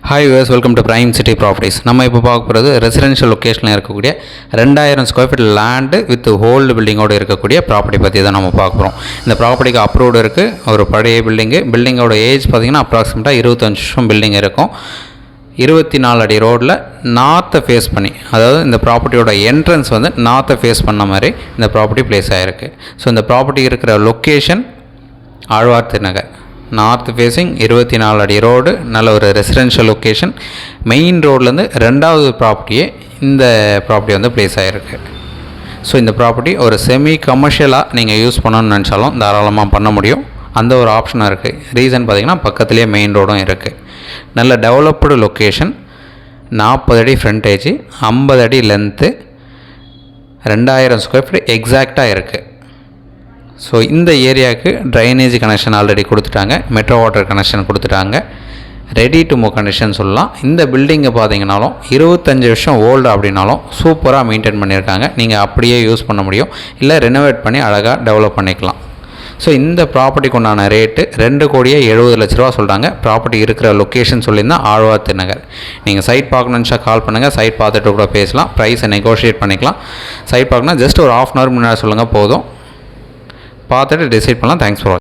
Hi viewers, welcome to prime city properties. நம்ம இப்போ பார்க்க போகிறது ரெசிடென்ஷியல் லொக்கேஷனில் இருக்கக்கூடிய 2000 square feet land with old பில்டிங்கோடு இருக்கக்கூடிய ப்ராப்பர்ட்டி பற்றி தான் நம்ம பார்க்க போகிறோம். இந்த ப்ராப்பர்ட்டிக்கு அப்ரூவ்டு இருக்குது. ஒரு பழைய பில்டிங்கோட ஏஜ் பார்த்திங்கன்னா அப்ராக்சிமேட்டாக 25 வருஷம் பில்டிங் இருக்கும். 24 அடி ரோடில் நார்த்தை ஃபேஸ் பண்ணி, அதாவது இந்த ப்ராப்பர்ட்டியோட என்ட்ரன்ஸ் வந்து நார்த்தை ஃபேஸ் பண்ண மாதிரி இந்த ப்ராப்பர்ட்டி பிளேஸ் ஆகிருக்கு. ஸோ இந்த ப்ராப்பர்ட்டி இருக்கிற location Alwar Thirunagar, north facing, 24 அடி ரோடு, நல்ல ஒரு ரெசிடென்ஷியல் லொக்கேஷன். மெயின் ரோட்லேருந்து 2வது ப்ராப்பர்ட்டியே இந்த ப்ராப்பர்ட்டி வந்து பிளேஸ் ஆகிருக்கு. ஸோ இந்த ப்ராப்பர்ட்டி ஒரு செமி கமர்ஷியலாக நீங்கள் யூஸ் பண்ணணும்னு நினச்சாலும் தாராளமாக பண்ண முடியும். அந்த ஒரு ஆப்ஷனாக இருக்குது. ரீசன் பார்த்திங்கன்னா பக்கத்துலேயே மெயின் ரோடும் இருக்குது. நல்ல டெவலப்டு லொக்கேஷன், 40 அடி ஃப்ரண்டேஜ், 50 அடி லென்த்து, 2000 ஸ்கொயர் ஃபீட் எக்ஸாக்டாக இருக்குது. ஸோ இந்த ஏரியாவுக்கு ட்ரைனேஜ் கனெக்ஷன் ஆல்ரெடி கொடுத்துட்டாங்க, மெட்ரோ வாட்டர் கனெக்ஷன் கொடுத்துட்டாங்க, ரெடி டு மூவ் கனெக்ஷன் சொல்லலாம். இந்த பில்டிங்கை பார்த்தீங்கன்னாலும் 25 வருஷம் ஓல்டு அப்படின்னாலும் சூப்பராக மெயின்டைன் பண்ணியிருக்காங்க. நீங்கள் அப்படியே யூஸ் பண்ண முடியும், இல்லை ரெனோவேட் பண்ணி அழகாக டெவலப் பண்ணிக்கலாம். ஸோ இந்த ப்ராப்பர்ட்டிக்கு உண்டான ரேட்டு 2,70,00,000 சொல்கிறாங்க. ப்ராப்பர்ட்டி இருக்கிற லொக்கேஷன் சொல்லியிருந்தால் ஆழ்வார் திருநகர். நீங்கள் சைட் பார்க்கணுன்னு கால் பண்ணுங்கள், சைட் பார்த்துட்டு கூட பேசலாம், ப்ரைஸை நெகோஷியேட் பண்ணிக்கலாம். சைட் பார்க்கணுன்னா ஜஸ்ட் ஒரு ½ hour முன்னாடி சொல்லுங்கள் போதும், பார்த்துட்டு டிசைட் பண்ணலாம். தேங்க்ஸ் ஃபார் வாட்சிங்.